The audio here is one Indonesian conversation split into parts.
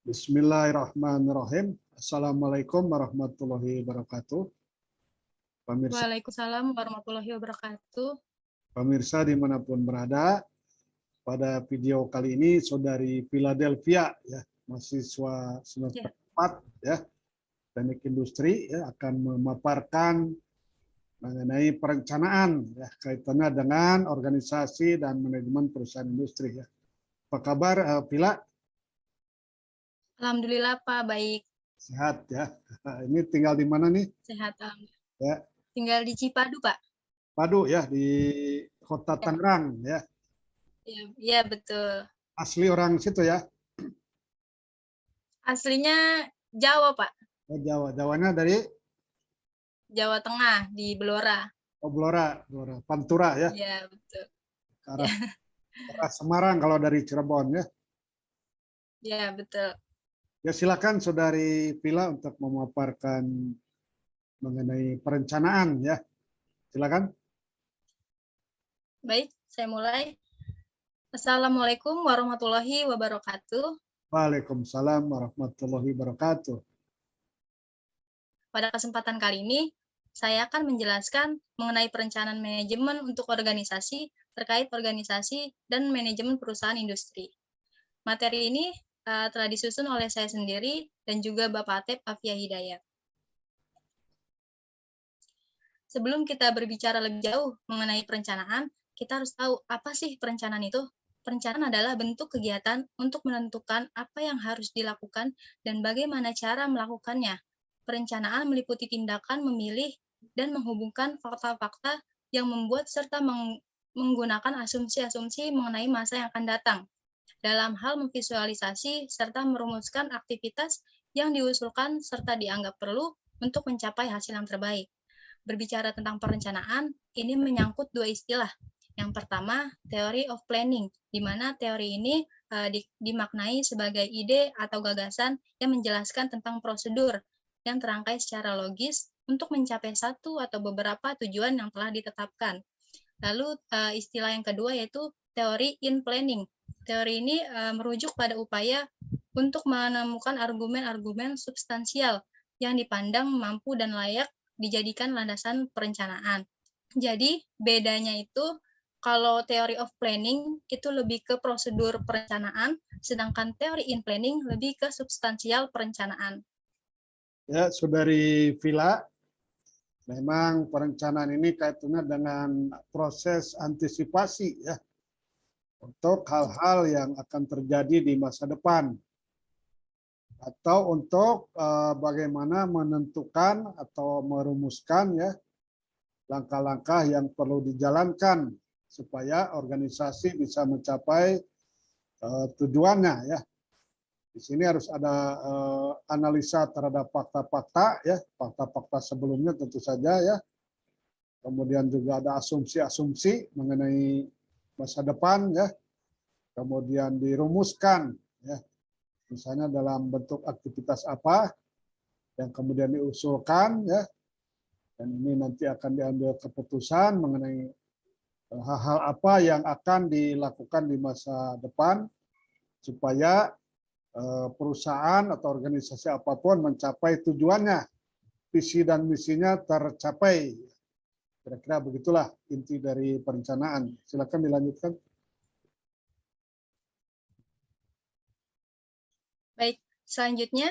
Bismillahirrahmanirrahim. Assalamualaikum warahmatullahi wabarakatuh. Pemirsa, Waalaikumsalam warahmatullahi wabarakatuh. pemirsa dimanapun berada, pada video kali ini Saudari Philadelphia, ya, mahasiswa semester 4 ya, teknik industri, ya, akan memaparkan mengenai perencanaan ya, kaitannya dengan organisasi dan manajemen perusahaan industri. Ya. Apa kabar, Phila? Alhamdulillah Pak, baik. Sehat ya. Ini tinggal di mana nih? Sehat. Ya. Tinggal di Cipadu Pak. Padu ya, di Kota Tangerang ya. Iya betul. Asli orang situ ya? Aslinya Jawa Pak. Oh, Jawa. Jawanya dari? Jawa Tengah di Blora. Oh, Blora. Pantura ya? Iya betul. Ke arah Semarang kalau dari Cirebon ya? Iya betul. Ya silakan Saudari Pila untuk memaparkan mengenai perencanaan ya. Silakan. Baik, saya mulai. Assalamualaikum warahmatullahi wabarakatuh. Waalaikumsalam warahmatullahi wabarakatuh. Pada kesempatan kali ini, saya akan menjelaskan mengenai perencanaan manajemen untuk organisasi terkait organisasi dan manajemen perusahaan industri. Materi ini telah disusun oleh saya sendiri dan juga Bapak Atep Afia Hidayat. Sebelum kita berbicara lebih jauh mengenai perencanaan, kita harus tahu apa sih perencanaan itu. Perencanaan adalah bentuk kegiatan untuk menentukan apa yang harus dilakukan dan bagaimana cara melakukannya. Perencanaan meliputi tindakan memilih dan menghubungkan fakta-fakta yang membuat serta menggunakan asumsi-asumsi mengenai masa yang akan datang dalam hal memvisualisasi serta merumuskan aktivitas yang diusulkan serta dianggap perlu untuk mencapai hasil yang terbaik. Berbicara tentang perencanaan, ini menyangkut dua istilah. Yang pertama, theory of planning, di mana teori ini dimaknai sebagai ide atau gagasan yang menjelaskan tentang prosedur yang terangkai secara logis untuk mencapai satu atau beberapa tujuan yang telah ditetapkan. Lalu istilah yang kedua yaitu teori in planning. Teori ini merujuk pada upaya untuk menemukan argumen-argumen substansial yang dipandang mampu dan layak dijadikan landasan perencanaan. Jadi bedanya itu kalau teori of planning itu lebih ke prosedur perencanaan, sedangkan teori in planning lebih ke substansial perencanaan. Ya, Saudari Vila, memang perencanaan ini kaitannya dengan proses antisipasi ya untuk hal-hal yang akan terjadi di masa depan atau untuk bagaimana menentukan atau merumuskan ya langkah-langkah yang perlu dijalankan supaya organisasi bisa mencapai tujuannya ya. Di sini harus ada analisa terhadap fakta-fakta ya, fakta-fakta sebelumnya tentu saja ya. Kemudian juga ada asumsi-asumsi mengenai masa depan ya. Kemudian dirumuskan ya. Misalnya dalam bentuk aktivitas apa yang kemudian diusulkan ya, dan ini nanti akan diambil keputusan mengenai hal-hal apa yang akan dilakukan di masa depan supaya perusahaan atau organisasi apapun mencapai tujuannya, visi dan misinya tercapai. Kira-kira begitulah inti dari perencanaan. Silakan dilanjutkan. Baik, selanjutnya,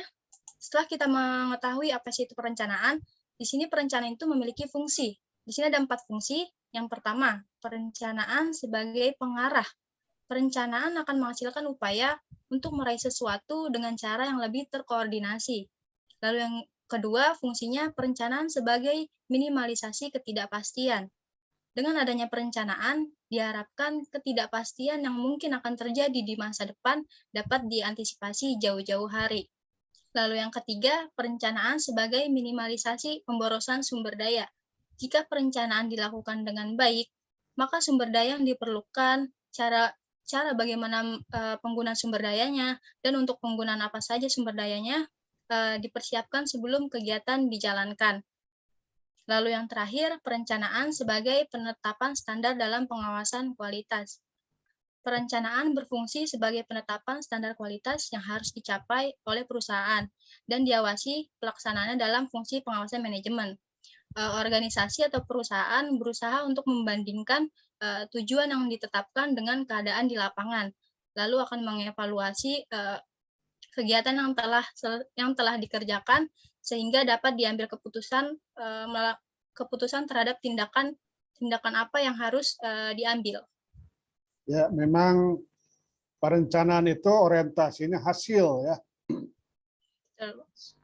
setelah kita mengetahui apa sih itu perencanaan, di sini perencanaan itu memiliki fungsi. Di sini ada 4 fungsi. Yang pertama, perencanaan sebagai pengarah. Perencanaan akan menghasilkan upaya untuk meraih sesuatu dengan cara yang lebih terkoordinasi. Lalu yang kedua, fungsinya perencanaan sebagai minimalisasi ketidakpastian. Dengan adanya perencanaan, diharapkan ketidakpastian yang mungkin akan terjadi di masa depan dapat diantisipasi jauh-jauh hari. Lalu yang ketiga, perencanaan sebagai minimalisasi pemborosan sumber daya. Jika perencanaan dilakukan dengan baik, maka sumber daya yang diperlukan, cara bagaimana penggunaan sumber dayanya, dan untuk penggunaan apa saja sumber dayanya dipersiapkan sebelum kegiatan dijalankan. Lalu yang terakhir, perencanaan sebagai penetapan standar dalam pengawasan kualitas. Perencanaan berfungsi sebagai penetapan standar kualitas yang harus dicapai oleh perusahaan dan diawasi pelaksanaannya dalam fungsi pengawasan manajemen. Organisasi atau perusahaan berusaha untuk membandingkan tujuan yang ditetapkan dengan keadaan di lapangan, lalu akan mengevaluasi kegiatan yang telah dikerjakan sehingga dapat diambil keputusan terhadap tindakan apa yang harus diambil. Ya, memang perencanaan itu orientasinya hasil ya.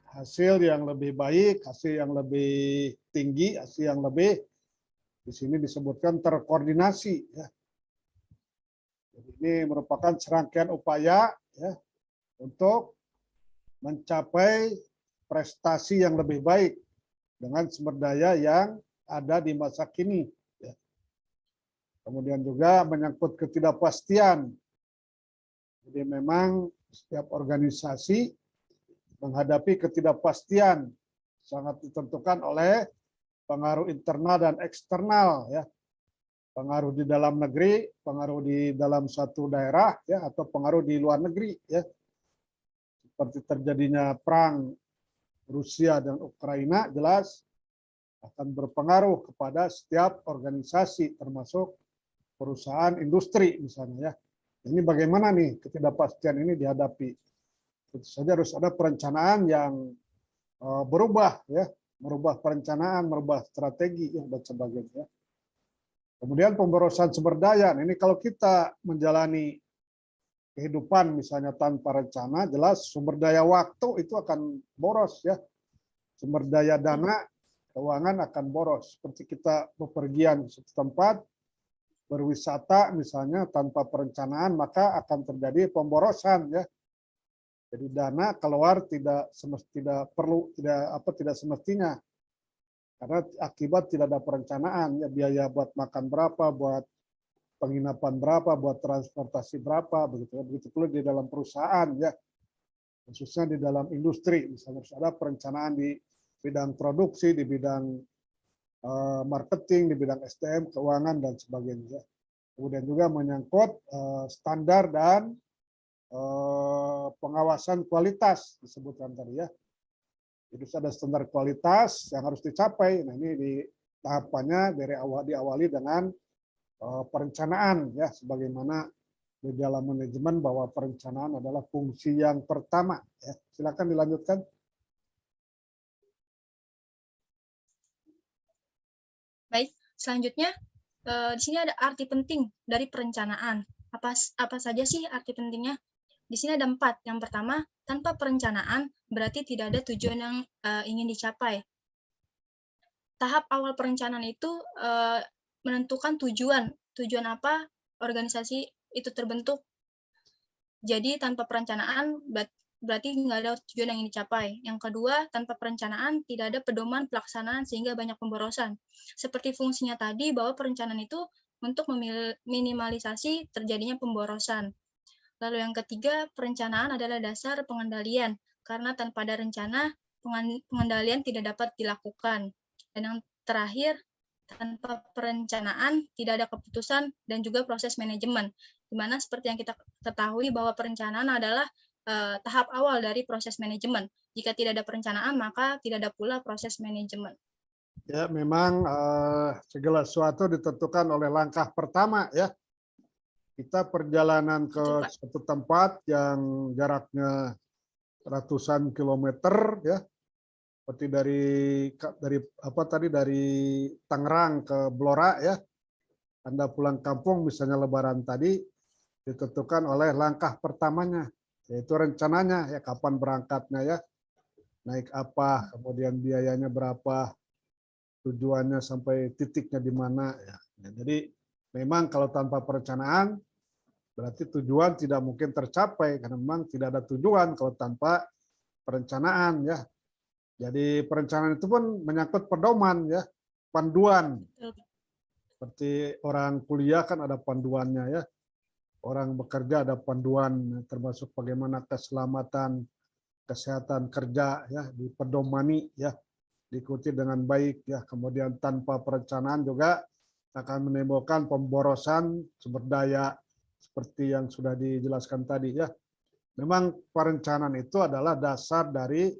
Hasil yang lebih baik, hasil yang lebih tinggi, hasil yang lebih di sini disebutkan terkoordinasi ya. Jadi ini merupakan serangkaian upaya ya untuk mencapai prestasi yang lebih baik dengan sumber daya yang ada di masa kini. Ya. Kemudian juga menyangkut ketidakpastian. Jadi memang setiap organisasi menghadapi ketidakpastian sangat ditentukan oleh pengaruh internal dan eksternal ya. Pengaruh di dalam negeri, pengaruh di dalam suatu daerah ya atau pengaruh di luar negeri ya. Seperti terjadinya perang Rusia dan Ukraina jelas akan berpengaruh kepada setiap organisasi termasuk perusahaan industri misalnya ya. Ini bagaimana nih ketidakpastian ini dihadapi? Tentu saja harus ada perencanaan yang berubah ya, merubah perencanaan, merubah strategi ya, dan sebagainya. Kemudian pemborosan sumber daya. Ini kalau kita menjalani kehidupan misalnya tanpa rencana, jelas sumber daya waktu itu akan boros ya. Sumber daya dana, keuangan akan boros. Seperti kita bepergian ke suatu tempat, berwisata misalnya tanpa perencanaan, maka akan terjadi pemborosan ya. Jadi dana keluar tidak semestinya karena akibat tidak ada perencanaan ya, biaya buat makan berapa, buat penginapan berapa, buat transportasi berapa, begitu pula di dalam perusahaan ya, khususnya di dalam industri misalnya harus ada perencanaan di bidang produksi, di bidang marketing, di bidang SDM, keuangan dan sebagainya. Kemudian juga menyangkut standar dan pengawasan kualitas disebutkan tadi ya. Jadi ada standar kualitas yang harus dicapai. Nah ini di tahapannya diawali dengan perencanaan ya, sebagaimana di dalam manajemen bahwa perencanaan adalah fungsi yang pertama. Ya. Silakan dilanjutkan. Baik, selanjutnya di sini ada arti penting dari perencanaan. Apa saja sih arti pentingnya? Di sini ada 4. Yang pertama, tanpa perencanaan berarti tidak ada tujuan yang ingin dicapai. Tahap awal perencanaan itu menentukan tujuan apa organisasi itu terbentuk. Jadi tanpa perencanaan berarti nggak ada tujuan yang ingin dicapai. Yang kedua, tanpa perencanaan tidak ada pedoman pelaksanaan sehingga banyak pemborosan. Seperti fungsinya tadi bahwa perencanaan itu untuk meminimalisasi terjadinya pemborosan. Lalu yang ketiga, perencanaan adalah dasar pengendalian, karena tanpa ada rencana, pengendalian tidak dapat dilakukan. Dan yang terakhir, tanpa perencanaan, tidak ada keputusan dan juga proses manajemen. Di mana seperti yang kita ketahui bahwa perencanaan adalah tahap awal dari proses manajemen. Jika tidak ada perencanaan, maka tidak ada pula proses manajemen. Ya, memang segala sesuatu ditentukan oleh langkah pertama ya. Kita perjalanan ke suatu tempat yang jaraknya ratusan kilometer ya. Seperti dari Tangerang ke Blora ya. Anda pulang kampung misalnya Lebaran tadi ditentukan oleh langkah pertamanya, yaitu rencananya ya, kapan berangkatnya ya, naik apa, kemudian biayanya berapa, tujuannya sampai titiknya di mana ya. Jadi memang kalau tanpa perencanaan berarti tujuan tidak mungkin tercapai karena memang tidak ada tujuan kalau tanpa perencanaan ya. Jadi perencanaan itu pun menyangkut pedoman ya, panduan. Seperti orang kuliah kan ada panduannya ya. Orang bekerja ada panduan termasuk bagaimana keselamatan, kesehatan kerja ya, dipedomani ya, diikuti dengan baik ya. Kemudian tanpa perencanaan juga akan menimbulkan pemborosan sumber daya seperti yang sudah dijelaskan tadi ya. Memang perencanaan itu adalah dasar dari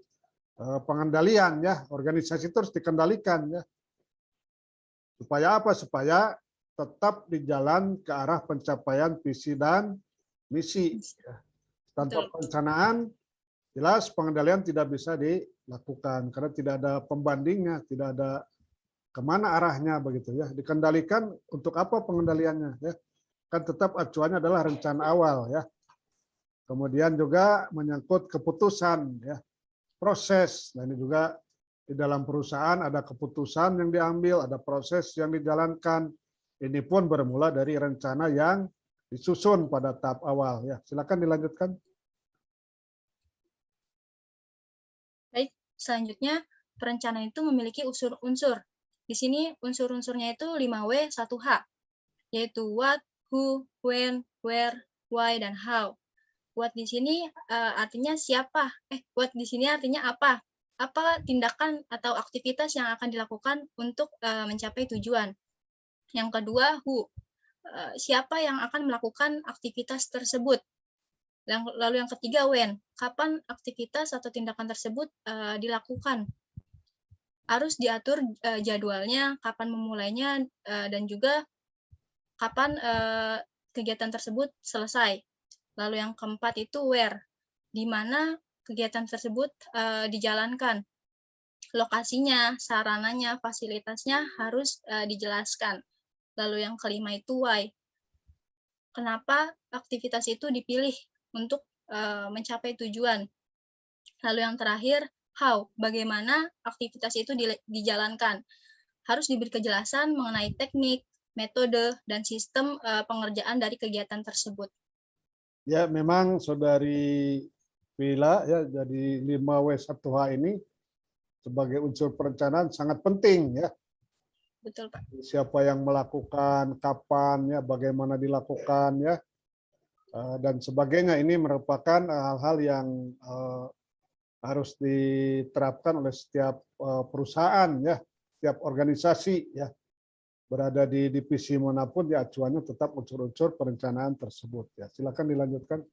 pengendalian ya. Organisasi itu harus dikendalikan ya. Supaya apa? Supaya tetap di jalan ke arah pencapaian visi dan misi. Tanpa Betul. perencanaan, jelas pengendalian tidak bisa dilakukan karena tidak ada pembandingnya, tidak ada kemana arahnya begitu ya. Dikendalikan untuk apa pengendaliannya ya? Kan tetap acuannya adalah rencana awal ya. Kemudian juga menyangkut keputusan ya, proses. Nah, ini juga di dalam perusahaan ada keputusan yang diambil, ada proses yang dijalankan. Ini pun bermula dari rencana yang disusun pada tahap awal ya. Silakan dilanjutkan. Baik, selanjutnya perencanaan itu memiliki unsur-unsur. Di sini unsur-unsurnya itu 5W, 1H, yaitu what, who, when, where, why, dan how. What di sini artinya siapa. What di sini artinya apa. Apa tindakan atau aktivitas yang akan dilakukan untuk mencapai tujuan. Yang kedua, who. Siapa yang akan melakukan aktivitas tersebut. Lalu yang ketiga, when. Kapan aktivitas atau tindakan tersebut dilakukan. Harus diatur jadwalnya, kapan memulainya, dan juga kapan kegiatan tersebut selesai. Lalu yang keempat itu where, di mana kegiatan tersebut dijalankan. Lokasinya, sarananya, fasilitasnya harus dijelaskan. Lalu yang kelima itu why. Kenapa aktivitas itu dipilih untuk mencapai tujuan. Lalu yang terakhir, how, bagaimana aktivitas itu dijalankan. Harus diberi kejelasan mengenai teknik, metode, dan sistem pengerjaan dari kegiatan tersebut. Ya, memang Saudari Vila ya, jadi 5W1H ini sebagai unsur perencanaan sangat penting ya. Betul, Pak. Siapa yang melakukan, kapan ya, bagaimana dilakukan ya, dan sebagainya. Ini merupakan hal-hal yang harus diterapkan oleh setiap perusahaan ya, setiap organisasi ya, berada di divisi manapun ya, acuannya tetap unsur-unsur perencanaan tersebut ya. Silakan dilanjutkan.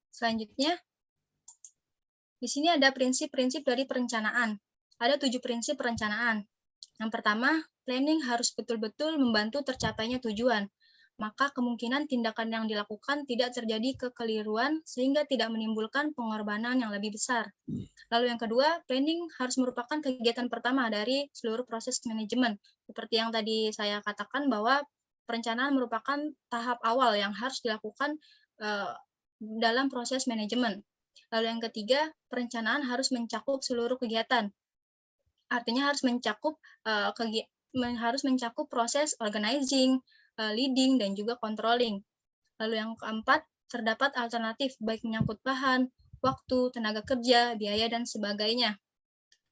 Selanjutnya, di sini ada prinsip-prinsip dari perencanaan. Ada 7 prinsip perencanaan. Yang pertama, planning harus betul-betul membantu tercapainya tujuan. Maka kemungkinan tindakan yang dilakukan tidak terjadi kekeliruan sehingga tidak menimbulkan pengorbanan yang lebih besar. Lalu yang kedua, planning harus merupakan kegiatan pertama dari seluruh proses manajemen. Seperti yang tadi saya katakan bahwa perencanaan merupakan tahap awal yang harus dilakukan dalam proses manajemen. Lalu yang ketiga, perencanaan harus mencakup seluruh kegiatan. Artinya harus mencakup proses organizing, leading, dan juga controlling. Lalu yang keempat, terdapat alternatif baik menyangkut bahan, waktu, tenaga kerja, biaya, dan sebagainya.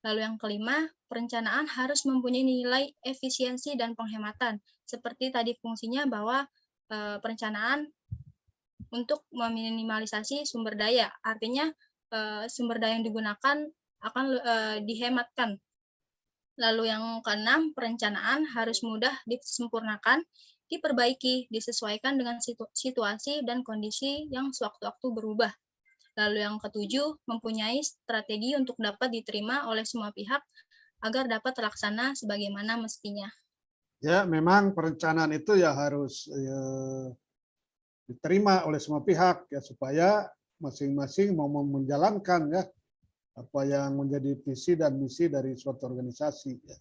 Lalu yang kelima, perencanaan harus mempunyai nilai efisiensi dan penghematan. Seperti tadi fungsinya bahwa perencanaan untuk meminimalisasi sumber daya. Artinya sumber daya yang digunakan akan dihematkan. Lalu yang keenam, perencanaan harus mudah disempurnakan, diperbaiki, disesuaikan dengan situasi dan kondisi yang sewaktu-waktu berubah. Lalu yang ketujuh, mempunyai strategi untuk dapat diterima oleh semua pihak agar dapat terlaksana sebagaimana mestinya. Ya, memang perencanaan itu ya harus diterima oleh semua pihak ya, supaya masing-masing mau menjalankan ya apa yang menjadi visi dan misi dari suatu organisasi ya.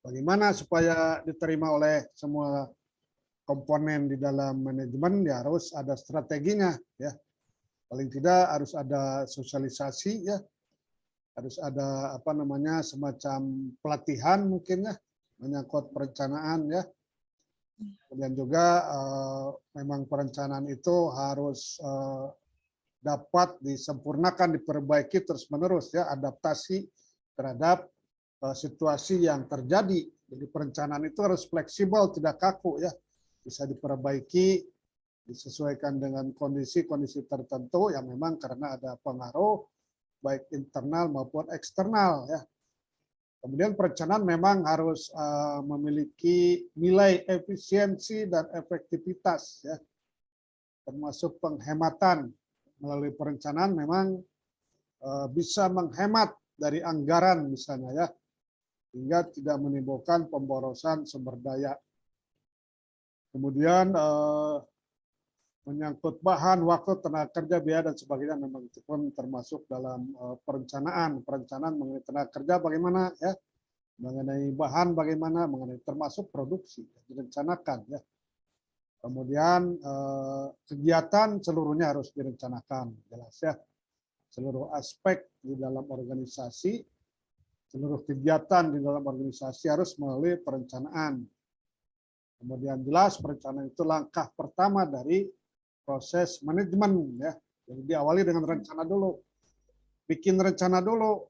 Bagaimana supaya diterima oleh semua komponen di dalam manajemen, ya harus ada strateginya ya. Paling tidak harus ada sosialisasi ya. Harus ada apa namanya semacam pelatihan mungkin ya menyangkut perencanaan ya. Kemudian juga memang perencanaan itu harus dapat disempurnakan, diperbaiki terus-menerus ya, adaptasi terhadap situasi yang terjadi. Jadi perencanaan itu harus fleksibel, tidak kaku ya, bisa diperbaiki, disesuaikan dengan kondisi-kondisi tertentu yang memang karena ada pengaruh baik internal maupun eksternal ya. Kemudian perencanaan memang harus memiliki nilai efisiensi dan efektivitas, ya, termasuk penghematan. Melalui perencanaan memang bisa menghemat dari anggaran misalnya, ya, hingga tidak menimbulkan pemborosan sumber daya. Kemudian menyangkut bahan, waktu, tenaga kerja, biaya, dan sebagainya memang itu pun termasuk dalam perencanaan. Perencanaan mengenai tenaga kerja bagaimana, ya, mengenai bahan bagaimana, mengenai termasuk produksi, ya, direncanakan, ya. Kemudian kegiatan seluruhnya harus direncanakan, jelas, ya. Seluruh aspek di dalam organisasi, seluruh kegiatan di dalam organisasi harus melalui perencanaan. Kemudian jelas perencanaan itu langkah pertama dari proses manajemen, ya. Jadi diawali dengan rencana dulu. Bikin rencana dulu.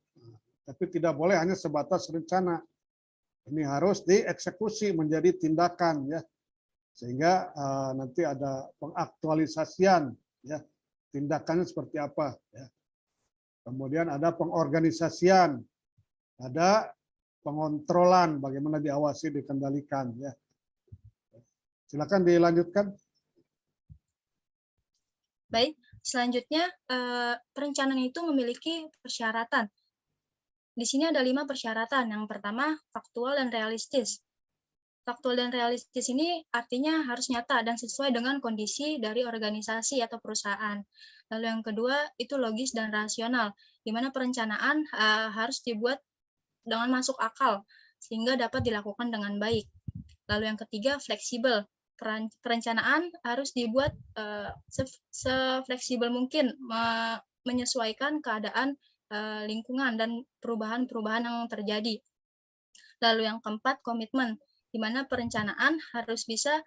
Tapi tidak boleh hanya sebatas rencana. Ini harus dieksekusi menjadi tindakan, ya. Sehingga nanti ada pengaktualisasian, ya. Tindakannya seperti apa, ya. Kemudian ada pengorganisasian, ada pengontrolan, bagaimana diawasi, dikendalikan, ya. Silakan dilanjutkan. Baik, selanjutnya perencanaan itu memiliki persyaratan. Di sini ada 5 persyaratan. Yang pertama, faktual dan realistis. Faktual dan realistis ini artinya harus nyata dan sesuai dengan kondisi dari organisasi atau perusahaan. Lalu yang kedua, itu logis dan rasional, di mana perencanaan harus dibuat dengan masuk akal, sehingga dapat dilakukan dengan baik. Lalu yang ketiga, fleksibel. Perencanaan harus dibuat sefleksibel mungkin, menyesuaikan keadaan lingkungan dan perubahan-perubahan yang terjadi. Lalu yang keempat, komitmen, di mana perencanaan harus bisa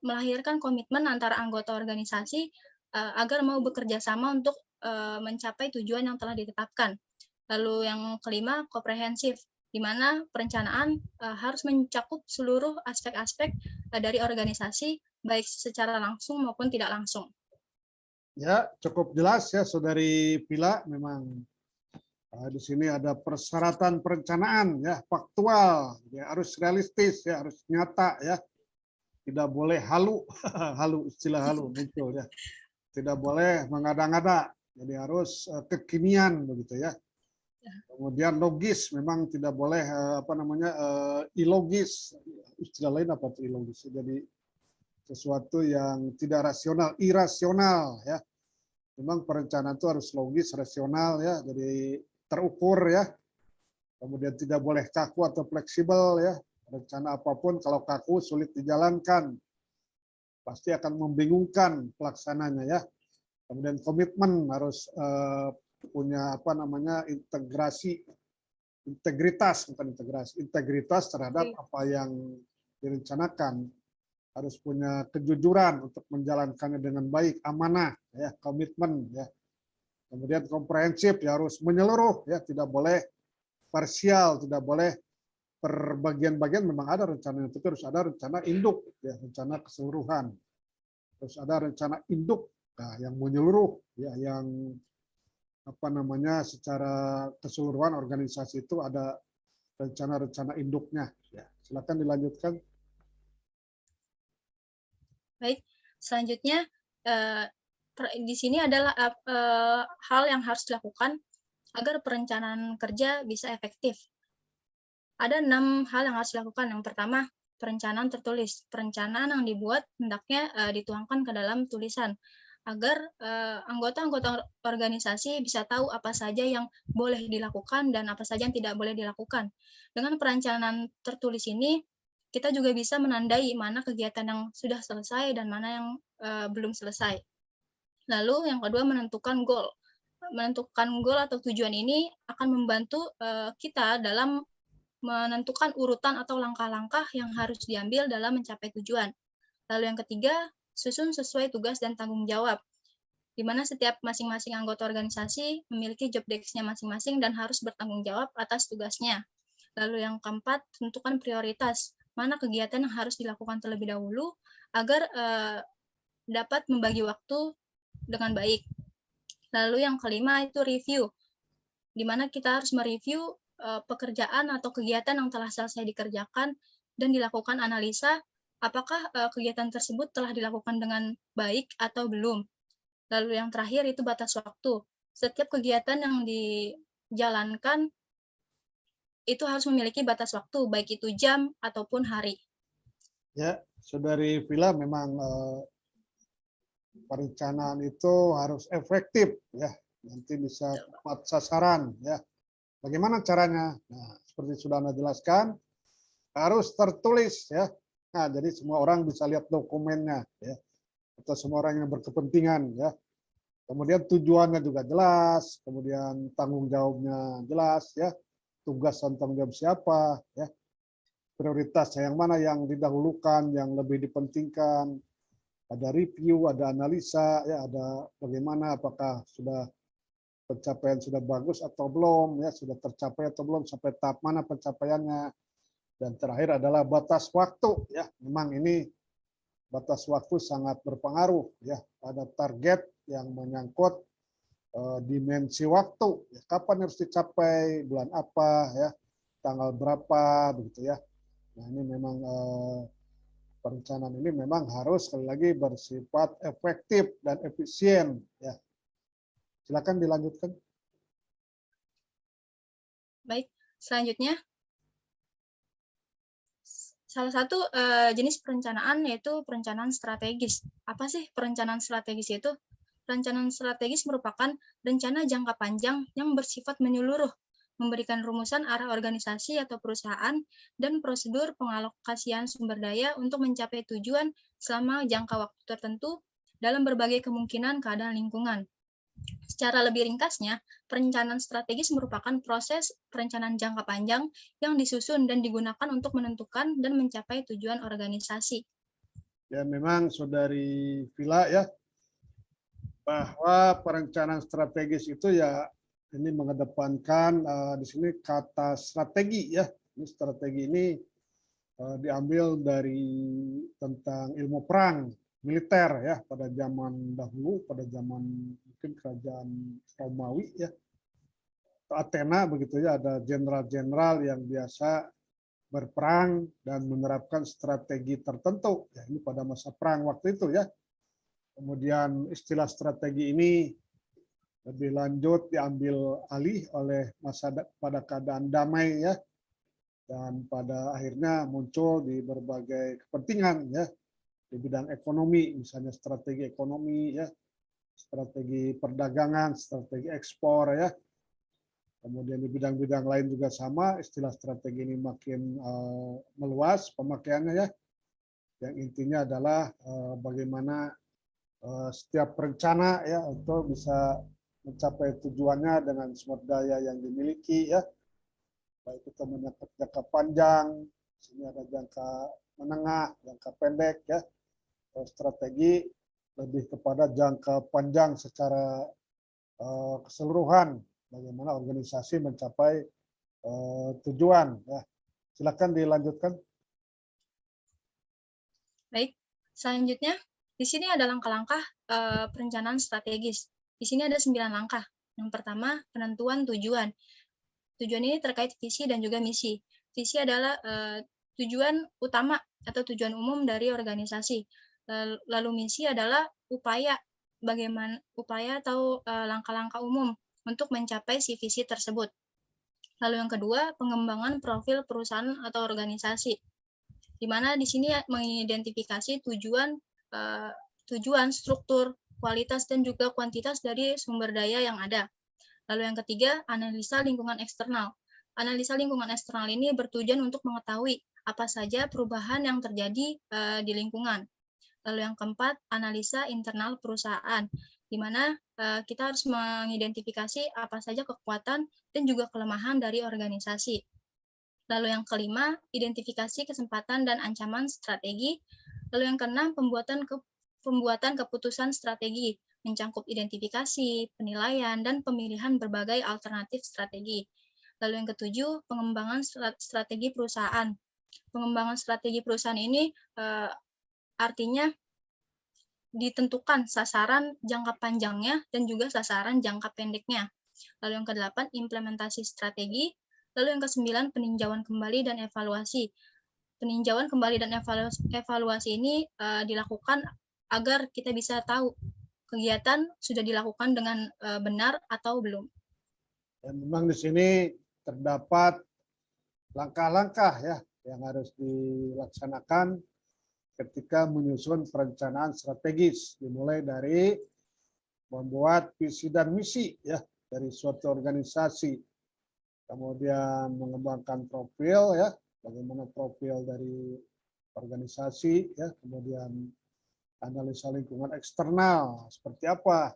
melahirkan komitmen antara anggota organisasi agar mau bekerja sama untuk mencapai tujuan yang telah ditetapkan. Lalu yang kelima, komprehensif, di mana perencanaan harus mencakup seluruh aspek-aspek dari organisasi, baik secara langsung maupun tidak langsung. Ya, cukup jelas, ya, Saudari Pila. Memang di sini ada persyaratan perencanaan, ya, faktual, ya, harus realistis, ya, harus nyata, ya. Tidak boleh halu, halu, istilah halu muncul, ya. Tidak boleh mengada-ngada, jadi harus kekinian begitu, ya. Kemudian logis, memang tidak boleh ilogis. Istilah lain apa itu ilogis? Jadi sesuatu yang tidak rasional, irasional, ya. Memang perencanaan itu harus logis, rasional, ya. Jadi terukur, ya. Kemudian tidak boleh kaku atau fleksibel, ya. Rencana apapun kalau kaku sulit dijalankan, pasti akan membingungkan pelaksananya, ya. Kemudian komitmen harus punya integritas terhadap apa yang direncanakan, harus punya kejujuran untuk menjalankannya dengan baik, amanah, ya, komitmen, ya. Kemudian komprehensif, ya, harus menyeluruh, ya, tidak boleh parsial, tidak boleh per bagian-bagian. Memang ada rencana itu, harus ada rencana induk, ya, rencana keseluruhan, terus ada rencana induk, nah, yang menyeluruh, ya, yang secara keseluruhan organisasi itu ada rencana-rencana induknya. Ya, silakan dilanjutkan. Baik, selanjutnya di sini adalah hal yang harus dilakukan agar perencanaan kerja bisa efektif. Ada 6 hal yang harus dilakukan. Yang pertama, perencanaan tertulis. Perencanaan yang dibuat hendaknya dituangkan ke dalam tulisan, agar anggota-anggota organisasi bisa tahu apa saja yang boleh dilakukan dan apa saja yang tidak boleh dilakukan. Dengan perencanaan tertulis ini, kita juga bisa menandai mana kegiatan yang sudah selesai dan mana yang belum selesai. Lalu yang kedua, menentukan goal. Menentukan goal atau tujuan ini akan membantu kita dalam menentukan urutan atau langkah-langkah yang harus diambil dalam mencapai tujuan. Lalu yang ketiga, susun sesuai tugas dan tanggung jawab, di mana setiap masing-masing anggota organisasi memiliki job desk-nya masing-masing dan harus bertanggung jawab atas tugasnya. Lalu yang keempat, tentukan prioritas, mana kegiatan yang harus dilakukan terlebih dahulu agar dapat membagi waktu dengan baik. Lalu yang kelima itu review, di mana kita harus mereview pekerjaan atau kegiatan yang telah selesai dikerjakan dan dilakukan analisa apakah kegiatan tersebut telah dilakukan dengan baik atau belum. Lalu yang terakhir itu batas waktu. Setiap kegiatan yang dijalankan itu harus memiliki batas waktu, baik itu jam ataupun hari. Ya, Saudari Vila, memang perencanaan itu harus efektif ya, nanti bisa tepat sasaran ya. Bagaimana caranya? Nah, seperti sudah Anda jelaskan, harus tertulis ya. Nah, jadi semua orang bisa lihat dokumennya ya, atau semua orang yang berkepentingan ya. Kemudian tujuannya juga jelas, kemudian tanggung jawabnya jelas ya, tugas dan tanggung jawab siapa ya, prioritasnya yang mana yang didahulukan, yang lebih dipentingkan, ada review, ada analisa ya, ada bagaimana apakah sudah pencapaian sudah bagus atau belum ya, sudah tercapai atau belum, sampai tahap mana pencapaiannya. Dan terakhir adalah batas waktu ya, memang ini batas waktu sangat berpengaruh ya pada target yang menyangkut dimensi waktu ya, kapan harus dicapai, bulan apa ya, tanggal berapa begitu ya. Nah, ini memang perencanaan ini memang harus sekali lagi bersifat efektif dan efisien ya. Silakan dilanjutkan. Baik, selanjutnya salah satu jenis perencanaan yaitu perencanaan strategis. Apa sih perencanaan strategis itu? Perencanaan strategis merupakan rencana jangka panjang yang bersifat menyeluruh, memberikan rumusan arah organisasi atau perusahaan dan prosedur pengalokasian sumber daya untuk mencapai tujuan selama jangka waktu tertentu dalam berbagai kemungkinan keadaan lingkungan. Secara lebih ringkasnya, perencanaan strategis merupakan proses perencanaan jangka panjang yang disusun dan digunakan untuk menentukan dan mencapai tujuan organisasi. Ya, memang Saudari Vila ya, bahwa perencanaan strategis itu ya ini mengedepankan di sini kata strategi ya. Ini strategi ini diambil dari tentang ilmu perang militer ya, pada zaman dahulu, pada zaman mungkin kerajaan Romawi ya, Athena begitu ya, ada jenderal-jenderal yang biasa berperang dan menerapkan strategi tertentu ya, ini pada masa perang waktu itu ya. Kemudian istilah strategi ini lebih lanjut diambil alih oleh masa pada keadaan damai ya, dan pada akhirnya muncul di berbagai kepentingan ya, di bidang ekonomi, misalnya strategi ekonomi ya, strategi perdagangan, strategi ekspor ya. Kemudian di bidang-bidang lain juga sama, istilah strategi ini makin meluas pemakaiannya ya. Yang intinya adalah bagaimana setiap rencana ya untuk bisa mencapai tujuannya dengan sumber daya yang dimiliki ya. Baik itu menyangkut jangka panjang, sini ada jangka menengah, jangka pendek ya. Strategi lebih kepada jangka panjang secara keseluruhan, bagaimana organisasi mencapai tujuan ya. Silakan dilanjutkan. Baik, selanjutnya di sini ada langkah-langkah perencanaan strategis. Di sini ada 9 langkah. Yang pertama, penentuan tujuan. Tujuan ini terkait visi dan juga misi. Visi adalah tujuan utama atau tujuan umum dari organisasi. Lalu misi adalah upaya atau langkah-langkah umum untuk mencapai si visi tersebut. Lalu yang kedua, pengembangan profil perusahaan atau organisasi, di mana di sini mengidentifikasi tujuan, struktur, kualitas dan juga kuantitas dari sumber daya yang ada. Lalu yang ketiga, analisa lingkungan eksternal. Analisa lingkungan eksternal ini bertujuan untuk mengetahui apa saja perubahan yang terjadi di lingkungan. Lalu yang keempat, analisa internal perusahaan, di mana kita harus mengidentifikasi apa saja kekuatan dan juga kelemahan dari organisasi. Lalu yang kelima, identifikasi kesempatan dan ancaman strategi. Lalu yang keenam, pembuatan keputusan strategi, mencangkup identifikasi, penilaian, dan pemilihan berbagai alternatif strategi. Lalu yang ketujuh, pengembangan strategi perusahaan. Pengembangan strategi perusahaan ini artinya ditentukan sasaran jangka panjangnya dan juga sasaran jangka pendeknya. Lalu yang kedelapan, implementasi strategi. Lalu yang ke-9, peninjauan kembali dan evaluasi. Peninjauan kembali dan evaluasi ini dilakukan agar kita bisa tahu kegiatan sudah dilakukan dengan benar atau belum. Dan memang di sini terdapat langkah-langkah ya yang harus dilaksanakan ketika menyusun perencanaan strategis, dimulai dari membuat visi dan misi ya dari suatu organisasi, kemudian mengembangkan profil ya, bagaimana profil dari organisasi ya, kemudian analisa lingkungan eksternal seperti apa,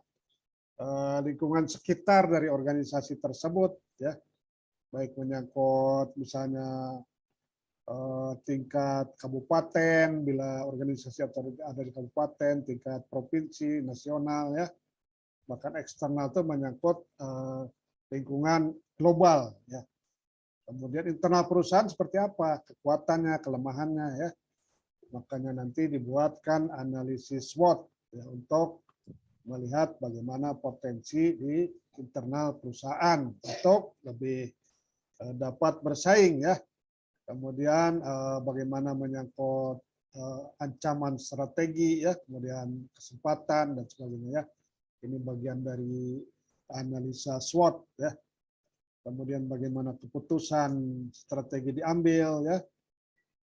lingkungan sekitar dari organisasi tersebut ya, baik menyangkut misalnya tingkat kabupaten, bila organisasi ada di kabupaten, tingkat provinsi, nasional ya, bahkan eksternal itu menyangkut lingkungan global ya. Kemudian internal perusahaan seperti apa, kekuatannya, kelemahannya ya. Makanya nanti dibuatkan analisis SWOT ya, untuk melihat bagaimana potensi di internal perusahaan untuk lebih dapat bersaing ya. Kemudian bagaimana menyangkut ancaman strategi ya, kemudian kesempatan dan sebagainya ya. Ini bagian dari analisa SWOT ya. Kemudian bagaimana keputusan strategi diambil ya.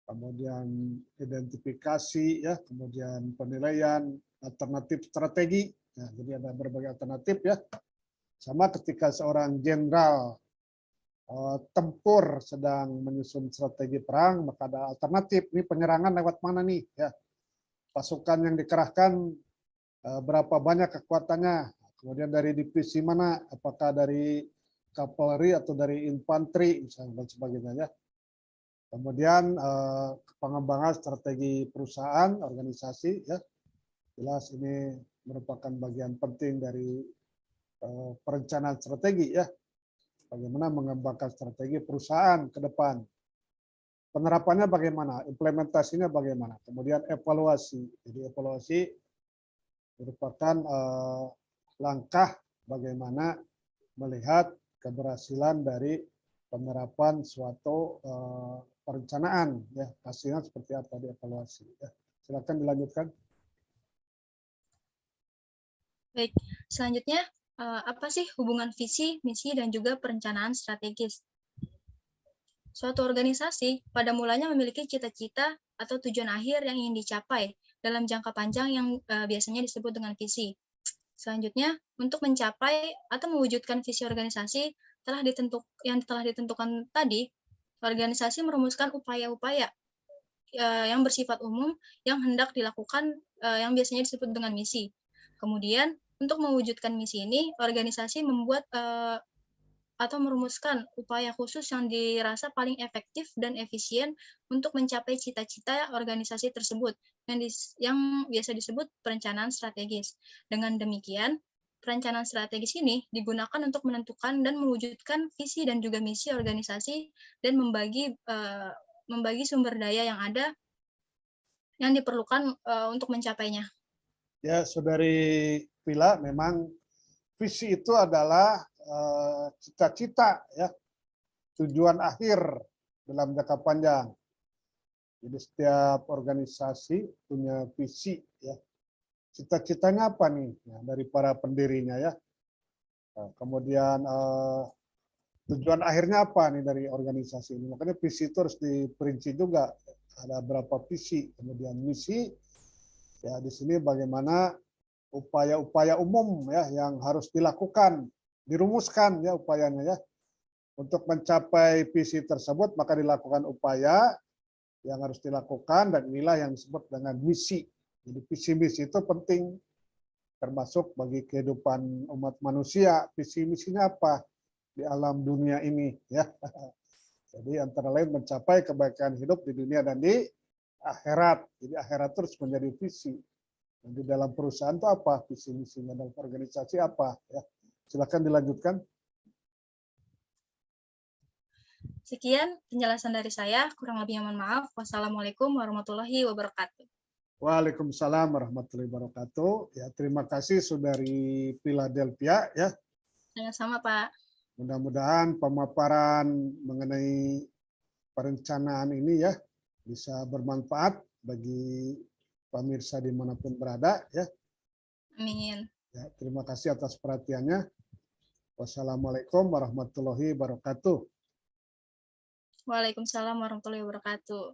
Kemudian identifikasi ya, kemudian penilaian alternatif strategi. Nah, jadi ada berbagai alternatif ya. Sama ketika seorang jenderal tempur sedang menyusun strategi perang, maka ada alternatif. Ini penyerangan lewat mana nih? Ya, pasukan yang dikerahkan berapa banyak kekuatannya? Kemudian dari divisi mana? Apakah dari kavaleri atau dari infanteri misalnya dan sebagainya ya. Kemudian pengembangan strategi perusahaan, organisasi ya. Jelas ini merupakan bagian penting dari perencanaan strategi ya. Bagaimana mengembangkan strategi perusahaan ke depan. Penerapannya bagaimana, implementasinya bagaimana, kemudian evaluasi. Jadi evaluasi merupakan langkah bagaimana melihat keberhasilan dari penerapan suatu perencanaan. Ya, hasilnya seperti apa dievaluasi. Ya. Silakan dilanjutkan. Baik, selanjutnya apa sih hubungan visi, misi, dan juga perencanaan strategis? Suatu organisasi pada mulanya memiliki cita-cita atau tujuan akhir yang ingin dicapai dalam jangka panjang yang biasanya disebut dengan visi. Selanjutnya, untuk mencapai atau mewujudkan visi organisasi yang telah ditentukan tadi, organisasi merumuskan upaya-upaya yang bersifat umum yang hendak dilakukan yang biasanya disebut dengan misi. Kemudian, untuk mewujudkan misi ini, organisasi membuat atau merumuskan upaya khusus yang dirasa paling efektif dan efisien untuk mencapai cita-cita organisasi tersebut, yang biasa disebut perencanaan strategis. Dengan demikian, perencanaan strategis ini digunakan untuk menentukan dan mewujudkan visi dan juga misi organisasi dan membagi sumber daya yang ada yang diperlukan untuk mencapainya. Ya, Saudari Vila, memang visi itu adalah cita-cita ya, tujuan akhir dalam jangka panjang. Jadi setiap organisasi punya visi ya. Cita-citanya apa nih ya, dari para pendirinya ya. Nah, kemudian tujuan akhirnya apa nih dari organisasi ini. Makanya visi itu harus diperinci juga. Ada berapa visi, kemudian misi. Ya di sini bagaimana upaya-upaya umum ya yang harus dilakukan, dirumuskan ya upayanya ya. Untuk mencapai visi tersebut maka dilakukan upaya yang harus dilakukan dan inilah yang disebut dengan misi. Jadi visi misi itu penting termasuk bagi kehidupan umat manusia. Visi misinya apa di alam dunia ini ya. Jadi antara lain mencapai kebaikan hidup di dunia dan di akhirat. Jadi akhirat terus menjadi visi. Dan di dalam perusahaan itu apa visi misinya, dalam organisasi apa ya. Silakan dilanjutkan. Sekian penjelasan dari saya, kurang lebihnya mohon maaf. Wassalamualaikum warahmatullahi wabarakatuh. Waalaikumsalam warahmatullahi wabarakatuh. Ya, terima kasih Saudari Philadelphia ya. Sama-sama, Pak. Mudah-mudahan pemaparan mengenai perencanaan ini ya bisa bermanfaat bagi pemirsa dimanapun berada ya. Amin. Ya, terima kasih atas perhatiannya. Wassalamualaikum warahmatullahi wabarakatuh. Waalaikumsalam warahmatullahi wabarakatuh.